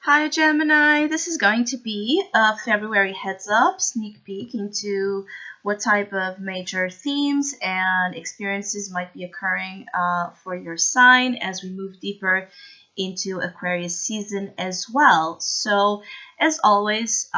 Hi Gemini, this is going to be a February heads up sneak peek into what type of major themes and experiences might be occurring for your sign as we move deeper into Aquarius season as well. So, as always,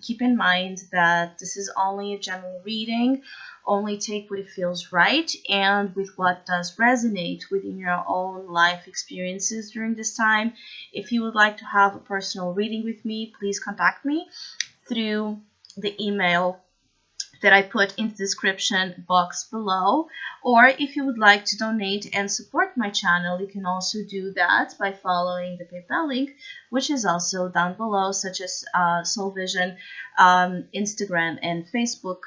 keep in mind that this is only a general reading. Only take what it feels right and with what does resonate within your own life experiences during this time. If you would like to have a personal reading with me, please contact me through the email that I put in the description box below. Or if you would like to donate and support my channel, you can also do that by following the PayPal link, which is also down below, such as Soul Vision, Instagram, and Facebook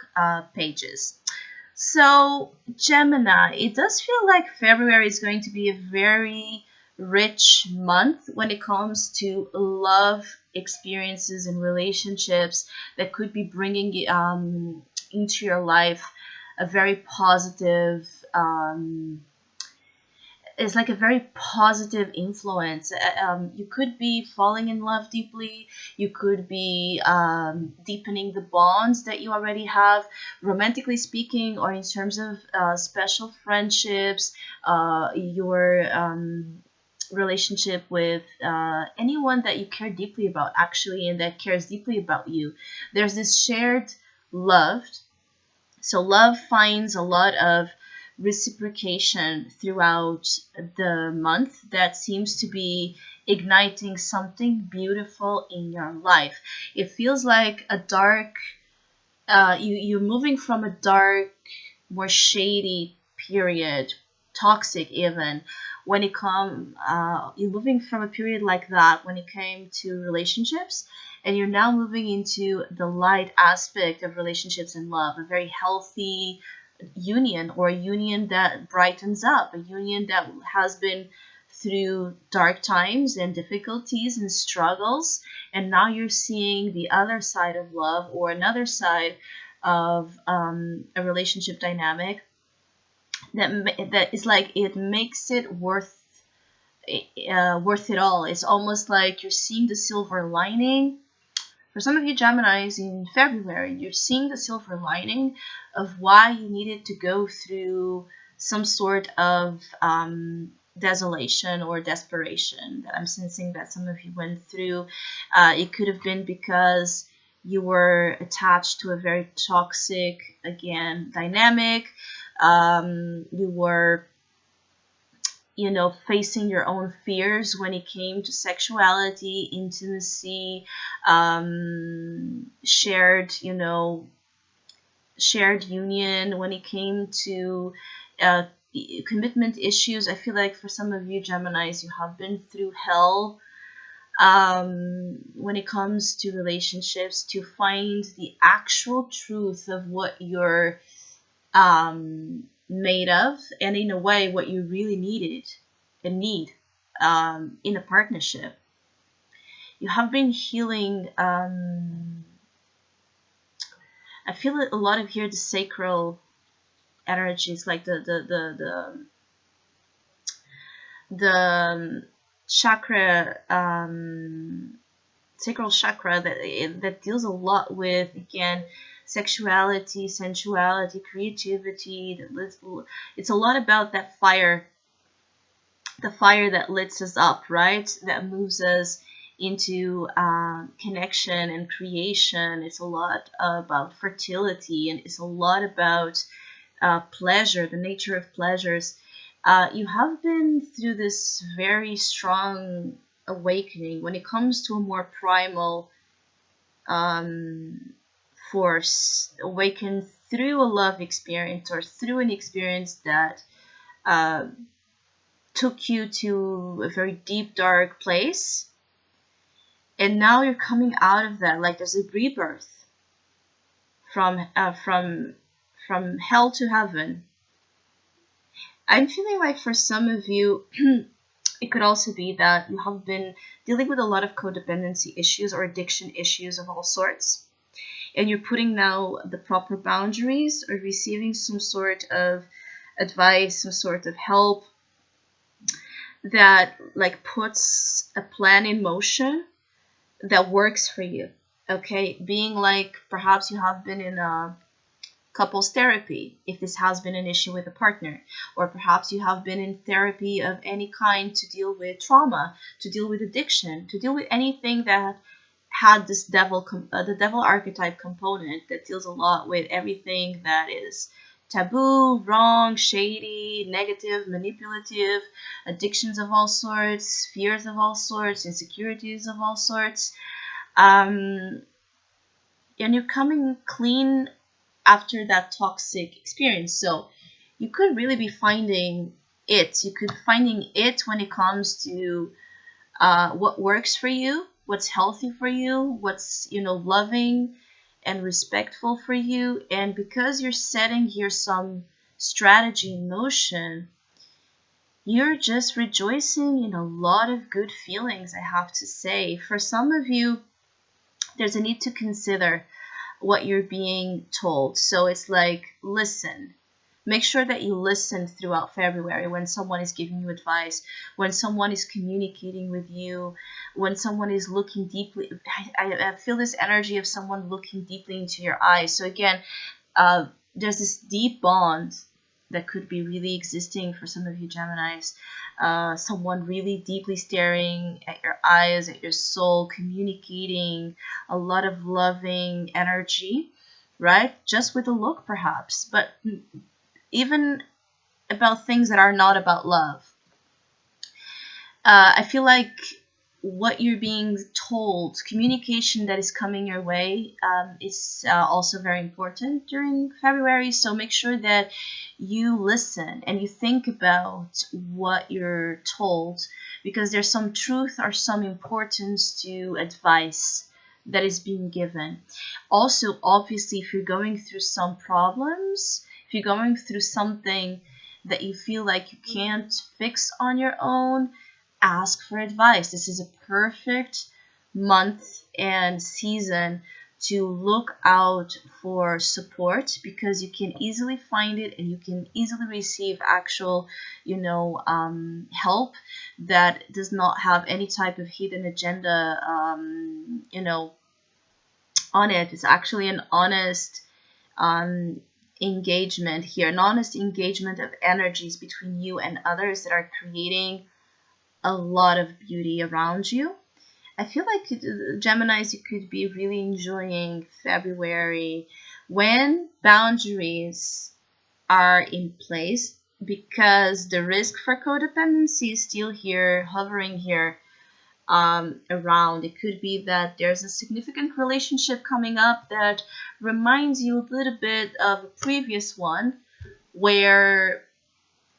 pages. So, Gemini, it does feel like February is going to be a very rich month when it comes to love experiences and relationships that could be bringing into your life a very positive it's like a very positive influence. You could be falling in love deeply. You could be deepening the bonds that you already have, romantically speaking, or in terms of special friendships, your relationship with anyone that you care deeply about, actually, and that cares deeply about you. There's this shared love. So love finds a lot of reciprocation throughout the month that seems to be igniting something beautiful in your life. It feels like a dark, you're moving from a dark, more shady period, toxic even, when it come you're moving from a period like that when it came to relationships, and you're now moving into the light aspect of relationships and love, a very healthy union, or a union that brightens up, a union that has been through dark times and difficulties and struggles, and now you're seeing the other side of love, or another side of a relationship dynamic that is like it makes it worth it all. It's almost like you're seeing the silver lining. For some of you Geminis in February, you're seeing the silver lining of why you needed to go through some sort of desolation or desperation that I'm sensing that some of you went through. It could have been because you were attached to a very toxic, again, dynamic. You were facing your own fears when it came to sexuality, intimacy, shared union, when it came to uh, commitment issues. I feel like for some of you Geminis, you have been through hell when it comes to relationships, to find the actual truth of what you're made of, and in a way what you really need in a partnership. You have been healing. I feel a lot of here the sacral energies, like the chakra, sacral chakra, that deals a lot with, again, sexuality, sensuality, creativity. It's a lot about that fire, the fire that lights us up, right? That moves us into connection and creation. It's a lot about fertility, and it's a lot about pleasure, the nature of pleasures. You have been through this very strong awakening when it comes to a more primal force, awakened through a love experience, or through an experience that uh, took you to a very deep, dark place. And now you're coming out of that, like there's a rebirth from hell to heaven. I'm feeling like for some of you, it could also be that you have been dealing with a lot of codependency issues or addiction issues of all sorts, and you're putting now the proper boundaries, or receiving some sort of advice, some sort of help that like puts a plan in motion that works for you. Okay, being like perhaps you have been in a couples therapy if this has been an issue with a partner, or perhaps you have been in therapy of any kind to deal with trauma, to deal with addiction, to deal with anything that had this the devil archetype component that deals a lot with everything that is taboo, wrong, shady, negative, manipulative, addictions of all sorts, fears of all sorts, insecurities of all sorts. um, and you're coming clean after that toxic experience. So you could really be finding it. You could finding it when it comes to what works for you, what's healthy for you, what's loving and respectful for you. And because you're setting here some strategy in motion, you're just rejoicing in a lot of good feelings, I have to say. For some of you, there's a need to consider what you're being told. So it's like, listen. Make sure that you listen throughout February when someone is giving you advice, when someone is communicating with you, when someone is looking deeply. I feel this energy of someone looking deeply into your eyes. So again, there's this deep bond that could be really existing for some of you Geminis. Someone really deeply staring at your eyes, at your soul, communicating a lot of loving energy, right? Just with a look, perhaps, but even about things that are not about love. I feel like what you're being told, communication that is coming your way, is also very important during February. So make sure that you listen and you think about what you're told, because there's some truth or some importance to advice that is being given. Also, obviously, if you're going through some problems, if you're going through something that you feel like you can't fix on your own, ask for advice. This is a perfect month and season to look out for support, because you can easily find it and you can easily receive actual, help that does not have any type of hidden agenda, on it. It's actually an honest um, engagement here, an honest engagement of energies between you and others that are creating a lot of beauty around you. I feel like Geminis, you could be really enjoying February when boundaries are in place, because the risk for codependency is still here, hovering here, around. It could be that there's a significant relationship coming up that reminds you a little bit of a previous one where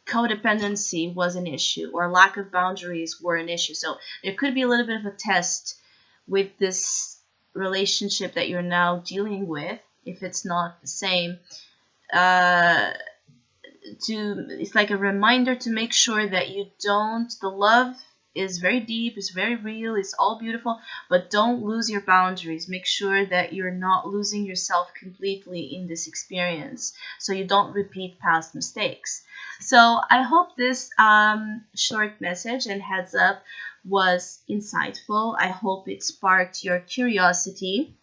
codependency was an issue or lack of boundaries were an issue. So there could be a little bit of a test with this relationship that you're now dealing with, if it's not the same. Uh, it's like a reminder to make sure that you don't, the love is very deep, it's very real, it's all beautiful, but don't lose your boundaries. Make sure that you're not losing yourself completely in this experience, so you don't repeat past mistakes. So I hope this short message and heads up was insightful. I hope it sparked your curiosity,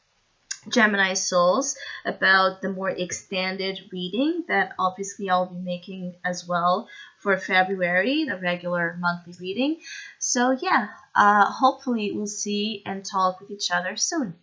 Gemini souls, about the more extended reading that obviously I'll be making as well for February, the regular monthly reading. So yeah, hopefully we'll see and talk with each other soon.